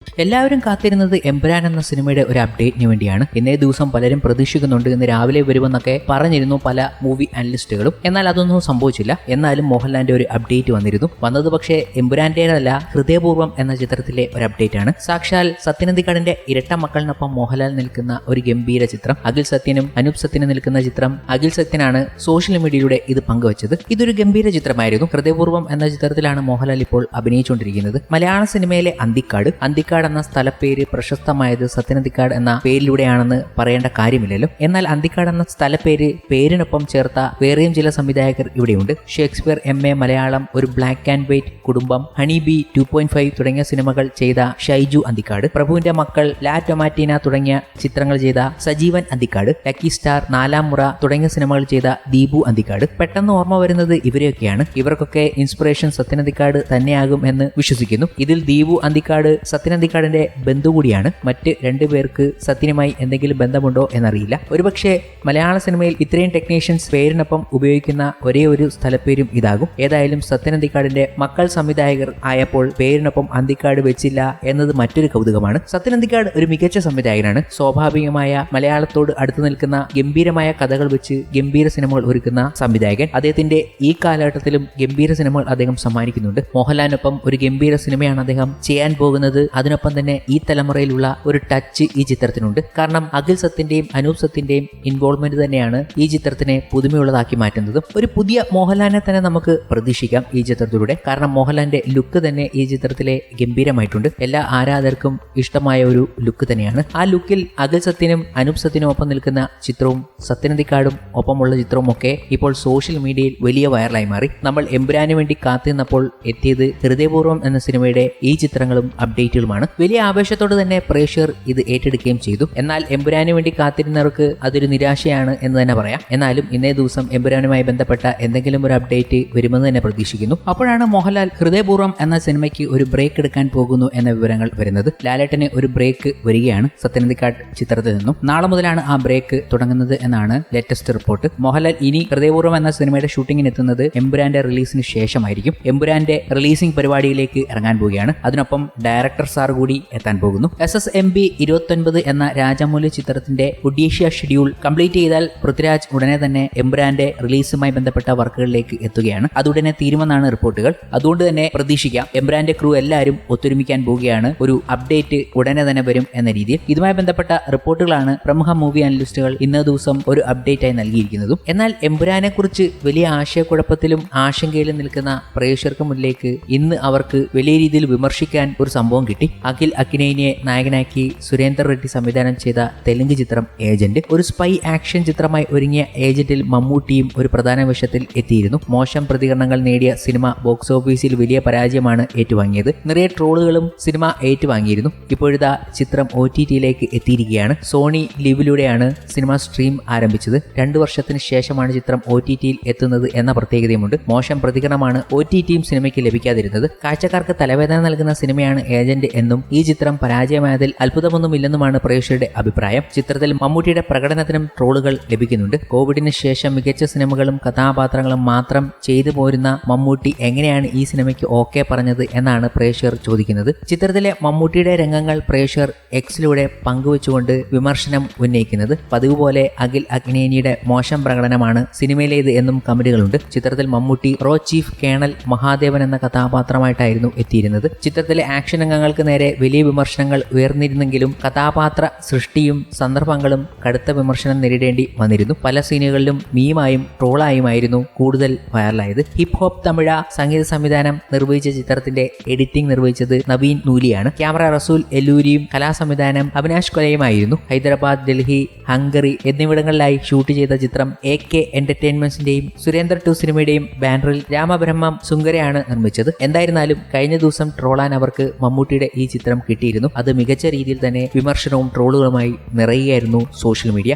എല്ലാവരും കാത്തിരുന്നത് എമ്പുരാൻ എന്ന സിനിമയുടെ ഒരു അപ്ഡേറ്റിന് വേണ്ടിയാണ്. ഇന്നേ ദിവസം പലരും പ്രതീക്ഷിക്കുന്നുണ്ട്, ഇന്ന് രാവിലെ വരുമെന്നൊക്കെ പറഞ്ഞിരുന്നു പല മൂവി അനലിസ്റ്റുകളും. എന്നാൽ അതൊന്നും സംഭവിച്ചില്ല. എന്നാലും മോഹൻലാലിന്റെ ഒരു അപ്ഡേറ്റ് വന്നത് പക്ഷേ എമ്പുരാന്റേതല്ല, ഹൃദയപൂർവ്വം എന്ന ചിത്രത്തിലെ ഒരു അപ്ഡേറ്റ് ആണ്. സാക്ഷാൽ സത്യനന്ദിക്കാടിന്റെ ഇരട്ട മക്കളിനൊപ്പം മോഹൻലാൽ നിൽക്കുന്ന ഒരു ഗംഭീര ചിത്രം, അഖിൽ സത്യനും അനൂപ് സത്യനും നിൽക്കുന്ന ചിത്രം. അഖിൽ സത്യനാണ് സോഷ്യൽ മീഡിയയിലൂടെ ഇത് പങ്കുവച്ചത്. ഇതൊരു ഗംഭീര ചിത്രമായിരുന്നു. ഹൃദയപൂർവ്വം എന്ന ചിത്രത്തിലാണ് മോഹൻലാൽ ഇപ്പോൾ അഭിനയിച്ചുകൊണ്ടിരിക്കുന്നത്. മലയാള സിനിമയിലെ അന്തിക്കാട് എന്ന സ്ഥലപ്പേര് പ്രശസ്തമായത് സത്യനന്ദിക്കാട് എന്ന പേരിലൂടെയാണെന്ന് പറയേണ്ട കാര്യമില്ലല്ലോ. എന്നാൽ അന്തിക്കാട് എന്ന പേരിനൊപ്പം ചേർത്ത വേറെയും ചില സംവിധായകർ ഇവിടെയുണ്ട്. ഷേക്സ്പിയർ MA മലയാളം, ഒരു ബ്ലാക്ക് ആൻഡ് വൈറ്റ് കുടുംബം, ഹണി ബി 2.5 തുടങ്ങിയ സിനിമകൾ ചെയ്ത ഷൈജു അന്തിക്കാട്, പ്രഭുവിന്റെ മക്കൾ, ലാ ടൊമാറ്റീന തുടങ്ങിയ ചിത്രങ്ങൾ ചെയ്ത സജീവൻ അന്തിക്കാട്, ലക്കി സ്റ്റാർ, നാലാം മുറ തുടങ്ങിയ സിനിമകൾ ചെയ്ത ദീപു അന്തിക്കാട്. പെട്ടെന്ന് ഓർമ്മ വരുന്നത് ഇവരെയൊക്കെയാണ്. ഇവർക്കൊക്കെ ഇൻസ്പിറേഷൻ സത്യനന്ദിക്കാട് തന്നെയാകും എന്ന് വിശ്വസിക്കുന്നു. ഇതിൽ ദീപു അന്തിക്കാട് സത്യനന്ദിക്കാടിന്റെ ബന്ധു കൂടിയാണ്. മറ്റ് രണ്ടുപേർക്ക് സത്യനുമായി എന്തെങ്കിലും ബന്ധമുണ്ടോ എന്നറിയില്ല. ഒരുപക്ഷെ മലയാള സിനിമയിൽ ഇത്രയും ടെക്നീഷ്യൻസ് പേരിനൊപ്പം ഉപയോഗിക്കുന്ന ഒരേ ഒരു സ്ഥലപ്പേരും ഇതാകും. ഏതായാലും സത്യനന്ദിക്കാടിന്റെ മക്കൾ സംവിധായകർ ആയപ്പോൾ പേരിനൊപ്പം അന്തിക്കാട് വെച്ചില്ല എന്നത് മറ്റൊരു കൗതുകമാണ്. സത്യനന്ദിക്കാട് ഒരു മികച്ച സംവിധായകനാണ്. സ്വാഭാവികമായ മലയാളത്തോട് അടുത്തു നിൽക്കുന്ന ഗംഭീരമായ കഥകൾ വെച്ച് ഗംഭീര സിനിമകൾ ഒരുക്കുന്ന സംവിധായകൻ. അദ്ദേഹത്തിന്റെ ഈ കാലഘട്ടത്തിലും ഗംഭീര സിനിമകൾ അദ്ദേഹം സമ്മാനിക്കുന്നുണ്ട്. മോഹൻലാലിനൊപ്പം ഒരു ഗംഭീര സിനിമയാണ് അദ്ദേഹം ചെയ്യാൻ പോകുന്നത്. അതിനൊപ്പം തന്നെ ഈ തലമുറയിലുള്ള ഒരു ടച്ച് ഈ ചിത്രത്തിനുണ്ട്. കാരണം അഖിൽ സത്യന്റെയും അനൂപ് സത്യന്റെയും ഇൻവോൾവ്മെന്റ് തന്നെയാണ് ഈ ചിത്രത്തിനെ പുതുമയുള്ളതാക്കി മാറ്റുന്നതും. ഒരു പുതിയ മോഹൻലാലിനെ തന്നെ നമുക്ക് പ്രതീക്ഷിക്കാം ഈ ചിത്രത്തിലൂടെ. കാരണം മോഹൻലാലിന്റെ ലുക്ക് തന്നെ ഈ ചിത്രത്തിലെ ഗംഭീരമായിട്ടുണ്ട്. എല്ലാ ആരാധകർക്കും ഇഷ്ടമായ ഒരു ലുക്ക് തന്നെയാണ്. ആ ലുക്കിൽ അഖിൽ സത്യനും അനൂപ് സത്യനും ഒപ്പം നിൽക്കുന്ന ചിത്രവും സത്യനന്ദിക്കാടും ഒപ്പമുള്ള ചിത്രവും ഒക്കെ ഇപ്പോൾ സോഷ്യൽ മീഡിയയിൽ വലിയ വൈറലായി മാറി. നമ്മൾ എമ്പുരാന് വേണ്ടി കാത്തിരുന്നപ്പോൾ എത്തിയത് ഹൃദയപൂർവ്വം എന്ന സിനിമയുടെ ഈ ചിത്രങ്ങളും അപ്ഡേറ്റുകളുമാണ്. വലിയ ആവേശത്തോടെ തന്നെ പ്രേക്ഷകർ ഇത് ഏറ്റെടുക്കുകയും ചെയ്തു. എന്നാൽ എമ്പുരാന് വേണ്ടി കാത്തിരുന്നവർക്ക് അതൊരു നിരാശയാണ് എന്ന് തന്നെ പറയാം. എന്നാലും ഇന്നേ ദിവസം എമ്പുരാനുമായി ബന്ധപ്പെട്ട എന്തെങ്കിലും ഒരു അപ്ഡേറ്റ് വരുമെന്ന് തന്നെ പ്രതീക്ഷിക്കുന്നു. അപ്പോഴാണ് മോഹൻലാൽ ഹൃദയപൂർവ്വം എന്ന സിനിമയ്ക്ക് ഒരു ബ്രേക്ക് എടുക്കാൻ പോകുന്നു എന്ന വിവരങ്ങൾ വരുന്നത്. ലാലേട്ടന് ഒരു ബ്രേക്ക് വരികയാണ് സത്യനന്ദിക്കാട് ചിത്രത്തിൽ നിന്നും. നാളെ മുതലാണ് ആ ബ്രേക്ക് തുടങ്ങുന്നത് എന്നാണ് ലേറ്റസ്റ്റ് റിപ്പോർട്ട്. മോഹൻലാൽ ഇനി ഹൃദയപൂർവ്വം എന്ന സിനിമയുടെ ഷൂട്ടിങ്ങിന് എത്തുന്നത് എമ്പുരാന്റെ റിലീസിന് ശേഷമായിരിക്കും. എമ്പുരാന്റെ റിലീസിംഗ് പരിപാടിയിലേക്ക് ഇറങ്ങാൻ പോവുകയാണ്. അതിനൊപ്പം ഡയറക്ടർ സാർ കൂടി എത്താൻ പോകുന്നു. SSMB 29 എന്ന രാജമൗലി ചിത്രത്തിന്റെ ഒഡീഷ്യ ഷെഡ്യൂൾ കംപ്ലീറ്റ് ചെയ്താൽ പൃഥ്വിരാജ് ഉടനെ തന്നെ എമ്പുരാന്റെ റിലീസുമായി ബന്ധപ്പെട്ട വർക്കുകളിലേക്ക് എത്തുകയാണ്. അതുടനെ തീരുമെന്നാണ് റിപ്പോർട്ടുകൾ. അതുകൊണ്ട് തന്നെ പ്രതീക്ഷിക്കാം എമ്പുരാന്റെ ക്രൂ എല്ലാവരും ഒത്തൊരുമിക്കാൻ പോവുകയാണ്. ഒരു അപ്ഡേറ്റ് ഉടനെ തന്നെ വരും എന്ന രീതിയിൽ. ഇതുമായി ബന്ധപ്പെട്ട റിപ്പോർട്ടുകളാണ് പ്രമുഖ മൂവി അനലിസ്റ്റുകൾ ഇന്നേ ദിവസം ഒരു അപ്ഡേറ്റ് ആയി നൽകിയിരിക്കുന്നതും. എന്നാൽ എമ്പുരാനെ കുറിച്ച് വലിയ ആശയക്കുഴപ്പത്തിലും ആശങ്കയിലും നിൽക്കുന്ന പ്രേക്ഷകർക്ക് മുന്നിലേക്ക് ഇന്ന് അവർക്ക് വലിയ രീതിയിൽ വിമർശിക്കാൻ ഒരു സംഭവം കിട്ടി. അഖിൽ അക്കിനേനിയെ നായകനാക്കി സുരേന്ദർ റെഡ്ഡി സംവിധാനം ചെയ്ത തെലുങ്ക് ചിത്രം ഏജന്റ്. ഒരു സ്പൈ ആക്ഷൻ ചിത്രമായി ഒരുങ്ങിയ ഏജന്റിൽ മമ്മൂട്ടിയും ഒരു പ്രധാന വേഷത്തിൽ എത്തിയിരുന്നു. മോശം പ്രതികരണങ്ങൾ നേടിയ സിനിമ ബോക്സ് ഓഫീസിൽ വലിയ പരാജയമാണ് ഏറ്റുവാങ്ങിയത്. നിറയെ ട്രോളുകളും സിനിമ ഏറ്റുവാങ്ങിയിരുന്നു. ഇപ്പോഴിതാ ചിത്രം OTTയിലേക്ക് എത്തിയിരിക്കുകയാണ്. സോണി ലിവിലൂടെയാണ് സിനിമ സ്ട്രീം ആരംഭിച്ചത്. 2 വർഷത്തിന് ശേഷമാണ് ചിത്രം OTTയിൽ എത്തുന്നത് എന്ന പ്രത്യേകതയുമുണ്ട്. മോശം പ്രതികരണമാണ് OTTയും സിനിമയ്ക്ക് ലഭിക്കാതിരുന്നത്. കാഴ്ചക്കാർക്ക് തലവേദന നൽകുന്ന സിനിമയാണ് ഏജന്റ് എന്നും ഈ ചിത്രം പരാജയമായതിൽ അത്ഭുതമൊന്നുമില്ലെന്നുമാണ് പ്രേക്ഷകരുടെ അഭിപ്രായം. ചിത്രത്തിൽ മമ്മൂട്ടിയുടെ പ്രകടനത്തിനും ട്രോളുകൾ ലഭിക്കുന്നുണ്ട്. കോവിഡിന് ശേഷം മികച്ച സിനിമകളും കഥാപാത്രങ്ങളും മാത്രം ചെയ്തു പോരുന്ന മമ്മൂട്ടി എങ്ങനെയാണ് ഈ സിനിമയ്ക്ക് ഓക്കെ പറഞ്ഞത് എന്നാണ് പ്രേക്ഷകർ ചോദിക്കുന്നത്. ചിത്രത്തിലെ മമ്മൂട്ടിയുടെ രംഗങ്ങൾ പ്രേക്ഷകർ എക്സിലൂടെ പങ്കുവച്ചുകൊണ്ട് വിമർശനം ഉന്നയിക്കുന്നത്. പതിവ് പോലെ അഖിൽ അഗ്നേനിയുടെ മോശം പ്രകടനമാണ് സിനിമയിലേത് എന്നും കമന്റുകളുണ്ട്. ചിത്രത്തിൽ മമ്മൂട്ടി റോ ചീഫ് കേണൽ മഹാദേവൻ എന്ന കഥാപാത്രമായിട്ടായിരുന്നു എത്തിയിരുന്നത്. ചിത്രത്തിലെ ആക്ഷൻ രംഗങ്ങൾക്ക് നേരെ വലിയ വിമർശനങ്ങൾ ഉയർന്നിരുന്നെങ്കിലും കഥാപാത്ര സൃഷ്ടിയും സന്ദർഭങ്ങളും കടുത്ത വിമർശനം നേരിടേണ്ടി വന്നിരുന്നു. പല സീനുകളിലും മീമായും ട്രോളായുമായിരുന്നു കൂടുതൽ വൈറലായത്. ഹിപ് ഹോപ്പ് തമിഴ സംഗീത സംവിധാനം നിർവഹിച്ച ചിത്രത്തിന്റെ എഡിറ്റിംഗ് നിർവഹിച്ചത് നവീൻ നൂലിയാണ്. ക്യാമറ റസൂൽ എല്ലൂരിയും, കലാസംവിധാനം അവിനാഷ് കൊലയുമായിരുന്നു. ഹൈദരാബാദ്, ഡൽഹി, ഹംഗറി എന്നിവിടങ്ങളിലായി ഷൂട്ട് ചെയ്ത ചിത്രം AK എന്റർടൈൻമെന്റ്സിന്റെയും സുരേന്ദ്ര 2 സിനിമയുടെയും ബാനറിൽ രാമബ്രഹ്മം സുങ്കരയാണ് നിർമ്മിച്ചത്. എന്തായിരുന്നാലും കഴിഞ്ഞ ദിവസം ട്രോളാൻ അവർക്ക് മമ്മൂട്ടിയുടെ ഈ ചിത്രം കിട്ടിയിരുന്നു. അത് മികച്ച രീതിയിൽ തന്നെ വിമർശനവും ട്രോളുകളുമായി നിറയുകയായിരുന്നു സോഷ്യൽ മീഡിയ.